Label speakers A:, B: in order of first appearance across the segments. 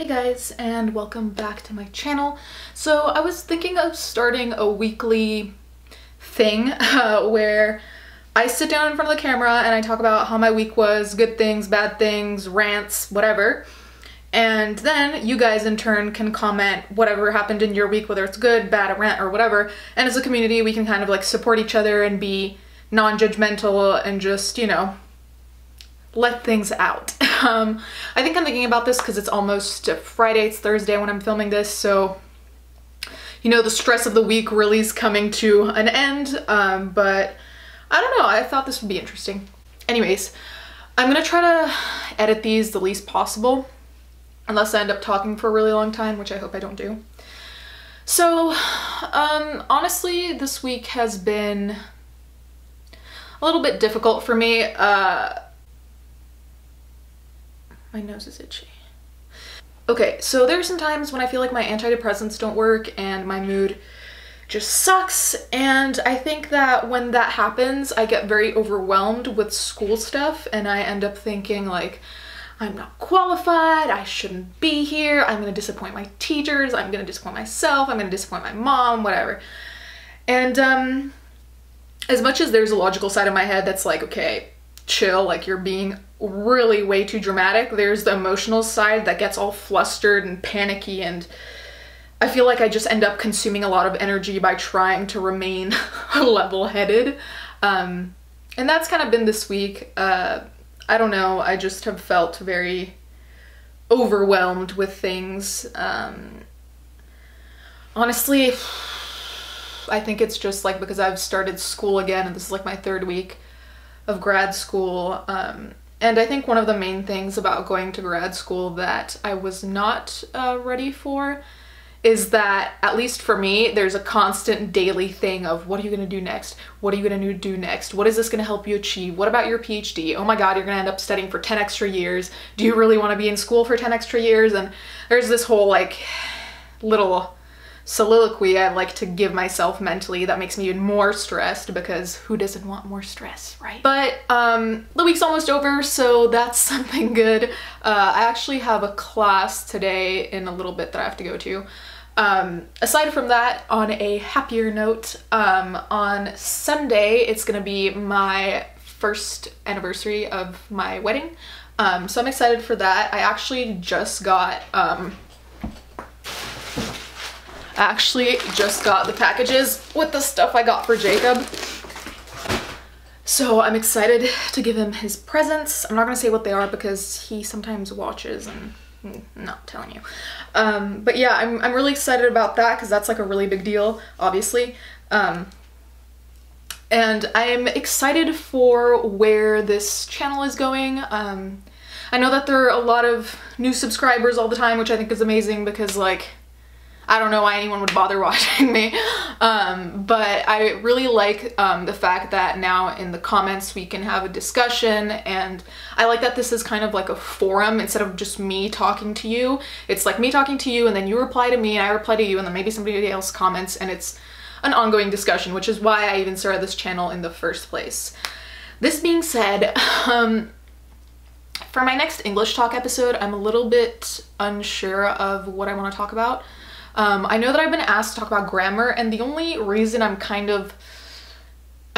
A: Hey guys, and welcome back to my channel. So I was thinking of starting a weekly thing where I sit down in front of the camera and I talk about how my week was, good things, bad things, rants, whatever. And then you guys in turn can comment whatever happened in your week, whether it's good, bad, a rant, or whatever. And as a community, we can kind of like support each other and be non-judgmental and just, you know, let things out. I think I'm thinking about this because it's almost Friday, it's Thursday when I'm filming this, so you know the stress of the week really is coming to an end, but I don't know, I thought this would be interesting. Anyways, I'm gonna try to edit these the least possible, unless I end up talking for a really long time, which I hope I don't do. So, honestly, this week has been a little bit difficult for me. My nose is itchy. Okay, so there's some times when I feel like my antidepressants don't work and my mood just sucks, and I think that when that happens, I get very overwhelmed with school stuff and I end up thinking like, I'm not qualified, I shouldn't be here, I'm gonna disappoint my teachers, I'm gonna disappoint myself, I'm gonna disappoint my mom, whatever. And as much as there's a logical side of my head that's like, okay, chill, like you're being really way too dramatic, there's the emotional side that gets all flustered and panicky, and I feel like I just end up consuming a lot of energy by trying to remain level-headed. And that's kind of been this week. I don't know, I just have felt very overwhelmed with things. Honestly, I think it's just like because I've started school again and this is like my third week of grad school, and I think one of the main things about going to grad school that I was not ready for is that, at least for me, there's a constant daily thing of what are you gonna do next? What are you gonna do next? What is this gonna help you achieve? What about your PhD? Oh my god, you're gonna end up studying for 10 extra years. Do you really wanna be in school for 10 extra years? And there's this whole like little soliloquy I like to give myself mentally that makes me even more stressed, because who doesn't want more stress, right? But the week's almost over, so that's something good. I actually have a class today in a little bit that I have to go to. Aside from that, on a happier note, on Sunday it's gonna be my first anniversary of my wedding, so I'm excited for that. I actually just got the packages with the stuff I got for Jacob. So I'm excited to give him his presents. I'm not gonna say what they are because he sometimes watches and I'm not telling you. But yeah, I'm really excited about that because that's like a really big deal, obviously. And I'm excited for where this channel is going. I know that there are a lot of new subscribers all the time, which I think is amazing because like, I don't know why anyone would bother watching me, but I really like the fact that now in the comments we can have a discussion, and I like that this is kind of like a forum instead of just me talking to you. It's like me talking to you and then you reply to me and I reply to you and then maybe somebody else comments, and it's an ongoing discussion, which is why I even started this channel in the first place. This being said, for my next English talk episode, I'm a little bit unsure of what I want to talk about. I know that I've been asked to talk about grammar, and the only reason I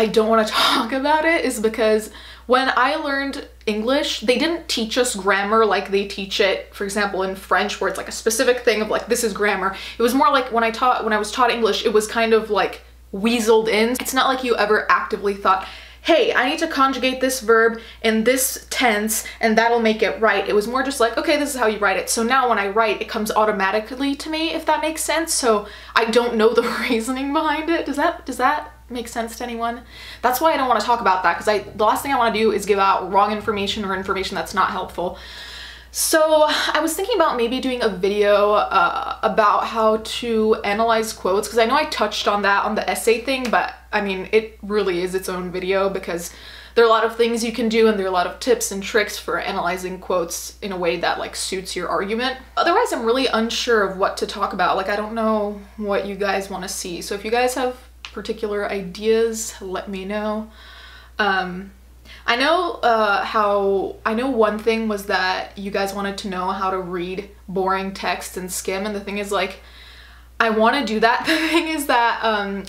A: don't want to talk about it is because when I learned English, they didn't teach us grammar like they teach it, for example, in French, where it's like a specific thing of like, this is grammar. It was more like when I was taught English, it was kind of like weaseled in. It's not like you ever actively thought, hey, I need to conjugate this verb in this tense and that'll make it right. It was more just like, okay, this is how you write it. So now when I write, it comes automatically to me, if that makes sense. So I don't know the reasoning behind it. Does that make sense to anyone? That's why I don't want to talk about that, because the last thing I want to do is give out wrong information or information that's not helpful. So I was thinking about maybe doing a video about how to analyze quotes, because I know I touched on that on the essay thing, but I mean, it really is its own video because there are a lot of things you can do and there are a lot of tips and tricks for analyzing quotes in a way that like suits your argument. Otherwise, I'm really unsure of what to talk about. Like, I don't know what you guys want to see. So if you guys have particular ideas, let me know. I know I know one thing was that you guys wanted to know how to read boring text and skim, and the thing is, like, I want to do that. The thing is that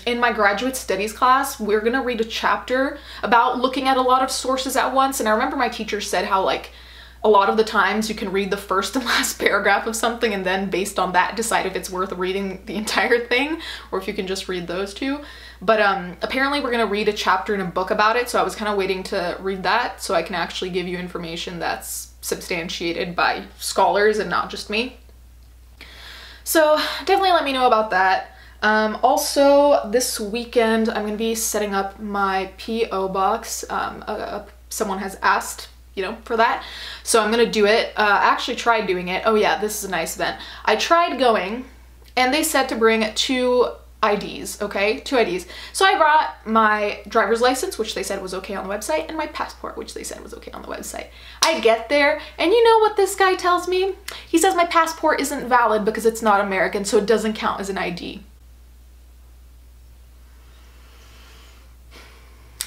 A: in my graduate studies class, we're gonna read a chapter about looking at a lot of sources at once, and I remember my teacher said how, like, a lot of the times you can read the first and last paragraph of something and then based on that decide if it's worth reading the entire thing or if you can just read those two. But apparently we're gonna read a chapter in a book about it, so I was kind of waiting to read that so I can actually give you information that's substantiated by scholars and not just me. So definitely let me know about that. Also, this weekend I'm gonna be setting up my P.O. box. Someone has asked, you know, for that. So I'm gonna do it. I actually tried doing it. Oh yeah, this is a nice event. I tried going and they said to bring 2 IDs, okay? 2 IDs. So I brought my driver's license, which they said was okay on the website, and my passport, which they said was okay on the website. I get there, and you know what this guy tells me? He says my passport isn't valid because it's not American, so it doesn't count as an ID.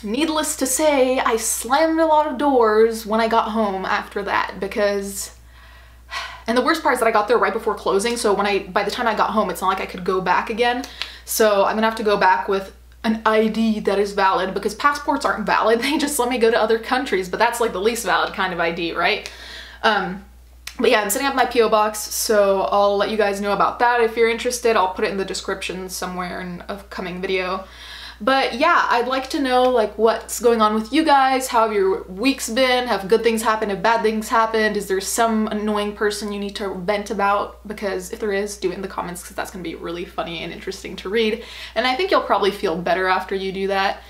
A: Needless to say, I slammed a lot of doors when I got home after that because... And the worst part is that I got there right before closing, so by the time I got home, it's not like I could go back again. So I'm gonna have to go back with an ID that is valid because passports aren't valid. They just let me go to other countries, but that's like the least valid kind of ID, right? But yeah, I'm setting up my P.O. box, so I'll let you guys know about that if you're interested. I'll put it in the description somewhere in an upcoming video. But yeah, I'd like to know like what's going on with you guys, how have your weeks been, have good things happened, have bad things happened, is there some annoying person you need to vent about? Because if there is, do it in the comments because that's gonna be really funny and interesting to read. And I think you'll probably feel better after you do that.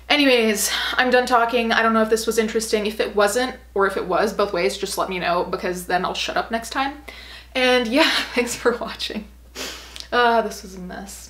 A: Anyways, I'm done talking. I don't know if this was interesting. If it wasn't, or if it was, both ways, just let me know because then I'll shut up next time. And yeah, thanks for watching. This was a mess.